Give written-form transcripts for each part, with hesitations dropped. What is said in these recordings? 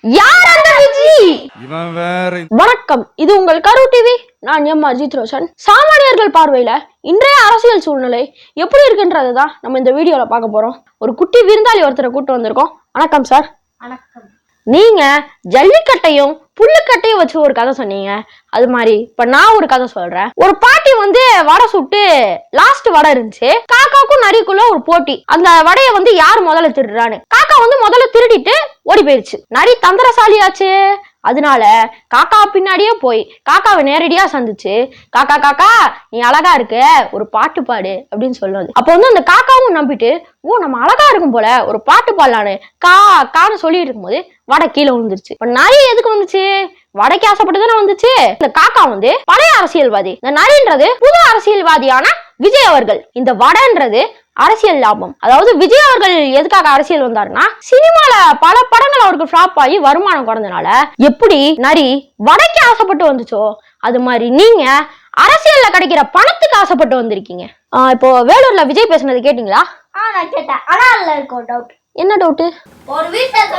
யார் அந்த விஜய்? இவன் வேற. வணக்கம், இது உங்கள் கரூர் டிவி. நான் எம் அஜித் ரோஷன். சாமானியர்கள் பார்வையில இன்றைய அரசியல் சூழ்நிலை எப்படி இருக்குன்றது தான் நம்ம இந்த வீடியோல பார்க்க போறோம். ஒரு குட்டி விருந்தாளி ஒருத்தரை கூட்டு வந்திருக்கோம். வணக்கம் சார். வணக்கம். நீங்க ஜல்லிக்கட்டையும் புல்லுக்கட்டையும் வச்சு ஒரு கதை சொன்னீங்க. அது மாதிரி இப்ப நான் ஒரு கதை சொல்றேன். ஒரு பாட்டி வடை சுட்டு லாஸ்ட் வடை இருந்துச்சு. காக்காக்கும் நரிக்குள்ள ஒரு போட்டி. அந்த வடையை யார் முதல்ல திருடுறான்னு. காக்கா முதல்ல திருடிட்டு ஓடி போயிருச்சு. நரி தந்திரசாலியாச்சு. அதனால காக்கா பின்னாடியே போய் காக்காவை நேரடியா சந்திச்சு, காக்கா காக்கா நீ அழகா இருக்க, ஒரு பாட்டு பாடு அப்படின்னு சொல்லுது. அப்போ அந்த காக்காவும் நம்பிட்டு, ஓ நம்ம அழகா இருக்கும் போல, ஒரு பாட்டு பாடலான்னு கான்னு சொல்லிட்டு இருக்கும்போது வடை கீழே விழுந்துருச்சு. இப்ப நரி எதுக்கு வந்துச்சு? வடைக்கு ஆசைப்பட்டுதானே வந்துச்சு. இந்த காக்கா பழைய அரசியல்வாதி, இந்த நரின்றது புது அரசியல்வாதியான விஜய் அவர்கள். இந்த வடைன்றது அரசியல் லாபம். அதாவது விஜய் அவர்கள் எதுக்காக அரசியல் வந்தாருன்னா, சினிமால பல படங்கள் அவருக்கு ஃபிளாப் ஆகி வருமானம் குறைஞ்சனால எப்படி நரி வடைக்கு ஆசைப்பட்டு வந்துச்சோ, அது மாதிரி நீங்க அரசியல்ல கிடைக்கிற பணத்துக்கு ஆசைப்பட்டு வந்திருக்கீங்க. இப்போ வேலூர்ல விஜய் பேசுனது கேட்டீங்களா? நான் கேட்டேன். ஆனா அதுல இருக்க ஒரு டவுட். என்ன டவுட்? ஒரு வீட்டுல இருக்க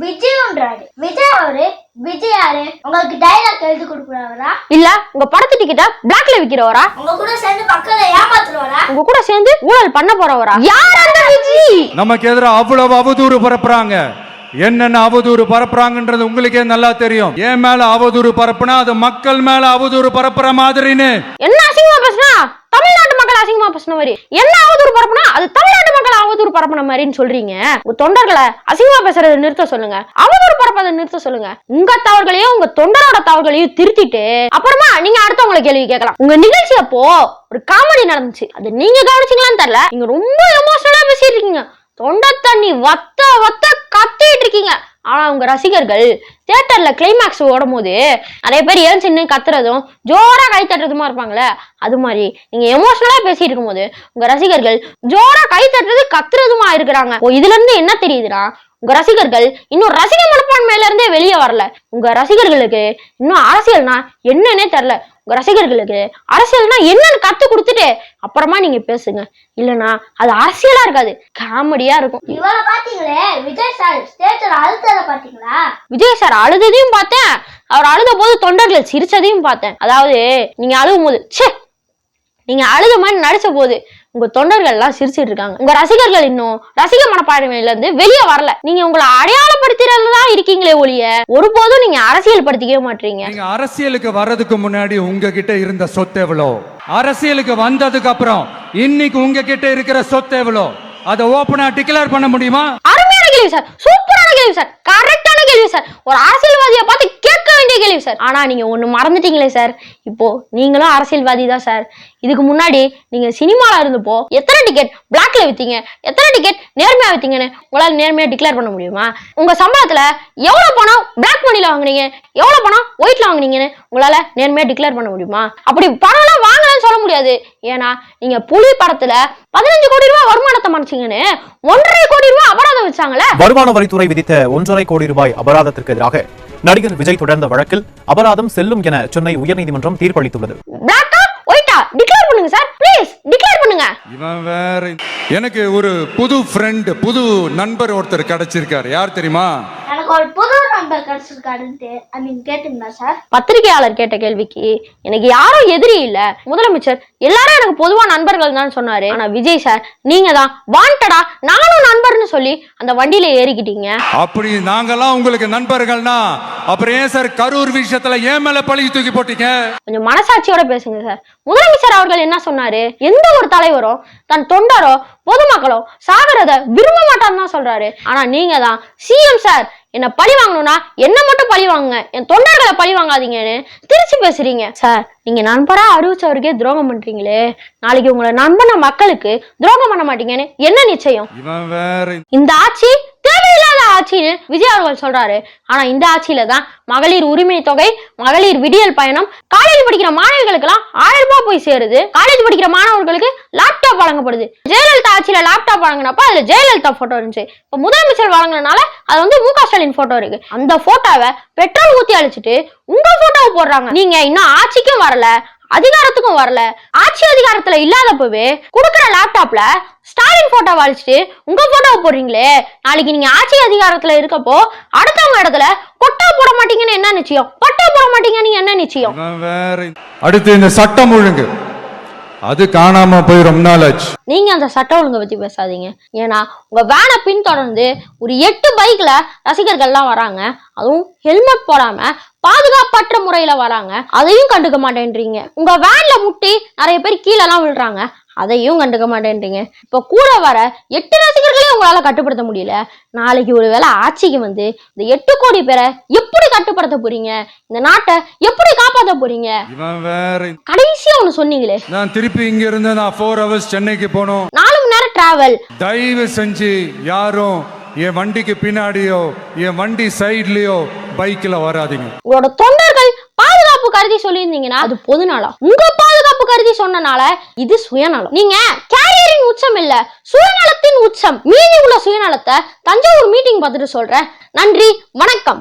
விஜயம்ன்றாரு. விஜய் யாரு? உங்களுக்கு டைலாக் எழுதி கொடுக்குறவரா? இல்ல உங்க படத்து டிக்கெட்ட பிளாக்ல விக்கிறவரா? உங்க கூட சேர்ந்து மக்களை ஏமாத்துறவரா? உங்க கூட சேர்ந்து ஊழல் பண்ண போறவரா? யார் அந்த விஜய்? நமக்கு எதிராக அவ்வளவு அவதூறு பரப்புறாங்க. என்னென்ன அவதூறு பரப்புறாங்கன்றது உங்களுக்கே நல்லா தெரியும். ஏன் மேல அவதூறு பரப்புனா அது மக்கள் மேல அவதூறு பரப்புற மாதிரின்னு. என்ன அசிங்கமா பேசுனா தமிழ்நாட்டு மக்கள் அசிங்கமா பேசுன மாதிரி, என்ன அவதூறு பரப்புனா அது தமிழ்நாட்டு மக்கள் அவதூறு பரப்புன மாதிரின்னு சொல்றீங்க. உங்க தொண்டர்களை அசிங்கமா பேசுறதை நிறுத்த சொல்லுங்க, அவதூறு பரப்பதை நிறுத்த சொல்லுங்க. உங்க தவறுகளையும் உங்க தொண்டரோட தவறுகளையும் திருத்திட்டு அப்புறமா நீங்க அடுத்தவங்களை கேள்வி கேட்கலாம். உங்க நிகழ்ச்சி அப்போ ஒரு காமெடி நடந்துச்சு, அது நீங்க கவனிச்சீங்களான்னு தெரியல. நீங்க ரொம்ப எமோஷனலா பேசிட்டு இருக்கீங்க, தொண்டை தண்ணி வத்த வத்த கத்திட்டு இருக்கீங்க. ஆனா உங்க ரசிகர்கள் தியேட்டர்ல கிளைமேக்ஸ் ஓடும் போது நிறைய பேர் ஏன் சின்ன கத்துறதும் ஜோரா கை தட்டுறதுமா இருப்பாங்களே, அது மாதிரி நீங்க எமோஷனலா பேசிட்டு இருக்கும் போது உங்க ரசிகர்கள் ஜோரா கை தட்டுறது கத்துறதுமா இருக்கிறாங்க. இதுல இருந்து என்ன தெரியுதுன்னா, உங்க ரசிகர்கள் இன்னும் ரசிக மனப்பான்மையில இருந்தே வெளியே வரல. உங்க ரசிகர்களுக்கு இன்னும் அரசியல்னா என்னன்னே தெரியல. உங்க ரசிகர்களுக்கு அரசியல்னா என்னன்னு கத்து கொடுத்துட்டு அப்புறமா நீங்க பேசுங்க. இல்லனா அது அரசியலா இருக்காது, காமெடியா இருக்கும். இவரை பாத்தீங்களே, விஜய் சார் ஸ்டேஜ்ல அழுத்தத பாத்தீங்களா? விஜய் சார் அழுததையும் பார்த்தேன், அவர் அழுத போது தொண்டர்கள் சிரிச்சதையும் பார்த்தேன். அதாவது நீங்க அழுகும் போது நீங்க அழுத மாதிரி நடிச்ச போது உங்க தொண்டர்கள் எல்லாம் சிரிச்சிட்டு இருக்காங்க. உங்க ரசிகர்கள் இன்னும் ரசிக மனப்பான்மையில இருந்து வெளியே வரல. நீங்க உங்களை அடையாளப்படுத்துறதுதான் இருக்கீங்களே ஒழிய ஒருபோதும் நீங்க அரசியல் படுத்திக்கவே மாட்டீங்க. நீங்க அரசியலுக்கு வர்றதுக்கு முன்னாடி உங்ககிட்ட இருந்த சொத்து எவ்வளோ, அரசியலுக்கு வந்ததுக்கு அப்புறம் இன்னைக்கு உங்ககிட்ட இருக்கிற சொத்து எவ்வளோ, அதை ஓபனா டிக்ளேர் பண்ண முடியுமா? அருமையான கேள்வி சார், சூப்பரான கேள்வி சார், கரெக்டான கேள்வி சார், ஒரு அரசியல்வாதியை பார்த்து கேட்க வேண்டிய கேள்வி சார். ஆனா நீங்க ஒண்ணு மறந்துட்டீங்களே சார், இப்போ நீங்களும் அரசியல்வாதி தான் சார். இதுக்கு முன்னாடி நீங்க சினிமால இருந்தப்போ எத்தனை டிக்கெட் பிளாக்ல வித்தீங்க, எத்தனை டிக்கெட் நேர்மையா வித்தீங்கன்னு உங்களால நேர்மையா டிக்ளேர் பண்ண முடியுமா? உங்க சம்பளத்துல எவ்வளவு பணம் பிளாக் மணில வாங்குனீங்க, எவ்வளவு பணம் ஒயிட்ல வாங்குனீங்கன்னு உங்களால நேர்மையா டிக்ளேர் பண்ண முடியுமா? அப்படி பணம் எல்லாம் வாங்கலன்னு சொல்ல முடியாது. ஏன்னா நீங்க புலி படத்துல 15 கோடி ரூபாய் வருமானத்தை மறைச்சீங்கன்னு 1.5 கோடி ரூபாய் அபராதம் வச்சாங்களே. வருமான வரித்துறை விதித்த 1.5 கோடி ரூபாய் அபராதத்திற்கு எதிராக நடிகர் விஜய் தொடர்ந்த வழக்கில் அபராதம் செல்லும் என சென்னை உயர்நீதிமன்றம் தீர்ப்பளித்துள்ளது. டிக்ளேர் பண்ணுங்க சார், ப்ளீஸ் டிக்ளேர் பண்ணுங்க. இவன் வேற. எனக்கு ஒரு புது ஃப்ரெண்ட், புது நண்பர் ஒருத்தர் கிடைச்சிருக்காரு. யார் தெரியுமா? எனக்கு ஒரு புது நம்பர் கிடைச்சிருக்காருன்னு கேட்டீங்களா சார்? பத்திரிகையாளர் கேட்ட கேள்விக்கு எனக்கு யாரும் எதிரி இல்ல, முதலமைச்சர் எல்லாரும் எனக்கு பொதுவா நண்பர்கள் தான் சொன்னாரு. ஆனா விஜய் சார் நீங்க தான் வாண்டடா நானும் நண்பர்னு சொல்லி அந்த வண்டியில ஏறிக்கிட்டீங்க. அப்படி நாங்கெல்லாம் உங்களுக்கு நண்பர்கள்னா அப்புறம் ஏன் சார் கரூர் விஷயத்துல ஏன் மேல பழி தூக்கி போட்டீங்க? கொஞ்சம் மனசாட்சியோட பேசுங்க சார். முதலமைச்சர் அவர்கள் என்ன சொன்னாரு? எந்த ஒரு தலைவரும் தன் தொண்டரோ பொதுமக்களோ சாகிறத விரும்ப மாட்டான்னு தான் சொல்றாரு. ஆனா நீங்க தான் சிஎம் சார் என்ன பழி வாங்கணும்னா என்ன மட்டும் பழி வாங்குங்க, என் தொண்டர்களை பழி வாங்காதீங்கன்னு திருச்சி பேசுறீங்க சார். நீங்க நண்பரா அறிவிச்சவருக்கே துரோகம் பண்றீங்களே, நாளைக்கு உங்களை நண்பன மக்களுக்கு துரோகம் பண்ண மாட்டீங்கன்னு என்ன நிச்சயம்? இந்த ஆட்சி தேவையில்லாத ஆட்சின்னு விஜய் அவர்கள் சொல்றாரு. ஆனா இந்த ஆட்சியில தான் மகளிர் உரிமை தொகை, மகளிர் விடியல் பயணம், காலேஜ் படிக்கிற மாணவிகளுக்கு எல்லாம் 1000 ரூபாய் போய் சேருது. காலேஜ் படிக்கிற மாணவர்களுக்கு லேப்டாப் வழங்கப்படுது. ஜெயலலிதா ஆட்சியில லேப்டாப் வழங்கினப்ப அதுல ஜெயலலிதா போட்டோ இருந்துச்சு. இப்ப முதலமைச்சர் வழங்கினால அது மு க ஸ்டாலின் போட்டோ இருக்கு. அந்த போட்டோவை பெட்ரோல் ஊத்தி அழிச்சிட்டு உங்க போட்டோவை போடுறாங்க. நீங்க இன்னும் ஆட்சிக்கும் வரல, அதிகாரத்துக்கும் வரல. ஆட்சி அதிகாரத்துல இல்லாதப்பவே கொடுக்குற லேப்டாப்ல ஸ்டாலின் போட்டோ வலிச்சுட்டு உங்க போட்டோவை போடுறீங்களே, நாளைக்கு நீங்க ஆட்சி அதிகாரத்துல இருக்கப்போ அடுத்தவங்க இடத்துல கொட்டா போட மாட்டீங்கன்னு என்ன நிச்சயம்? பட்டா போட மாட்டீங்கன்னு என்ன நிச்சயம்? அடுத்து இந்த சட்டம் ஒழுங்கு அது காணாம போய் ரொம்ப நாள் ஆச்சு. நீங்க அந்த சட்ட ஒழுங்கை பத்தி பேசாதீங்க. ஏன்னா உங்க வேனை பின்தொடர்ந்து ஒரு 8 பைக்ல ரசிகர்கள்லாம் வராங்க. அதுவும் ஹெல்மெட் போடாம பாதுகாப்பற்ற முறையில வராங்க. அதையும் கண்டுக்க மாட்டேன்றீங்க. உங்க வேன்ல முட்டி நிறைய பேர் கீழே எல்லாம் விழுறாங்க. அதையும் கண்டுக்க மாட்டேன்றீங்க. இப்ப கூட வர 8 ரசிகர்களே உங்களால கட்டுப்படுத்த முடியல. நாளைக்கு ஒருவேளை ஆட்சிக்கு வந்து இந்த 8 கோடி பேரை எப்படி கட்டுப்படுத்த போறீங்க? இந்த நாட்டை எப்படி காப்பாற்ற போறீங்க? கடைசியா ஒண்ணு சொன்னீங்களே, நான் திருப்பி இங்க இருந்து நான் 4 hours சென்னைக்கு போனோம், 4 மணி நேரம் டிராவல். தயவு செஞ்சு யாரும் என் வண்டிக்கு பின்னாடியோ என் வண்டி சைட்லயோ பைக்ல வராதீங்க. உங்களோட தொண்டர்கள் பாதுகாப்பு கருதி சொல்லியிருந்தீங்கன்னா அது பொதுநலம். உங்க பாதுகாப்பு கருதி சொன்னனால இது சுயநலம். நீங்க கேரியரின் உச்சம் இல்ல, சுயநலத்தின் உச்சம். மீதி உள்ள சுயநலத்தை தஞ்சாவூர் மீட்டிங் பார்த்துட்டு சொல்றேன். நன்றி, வணக்கம்.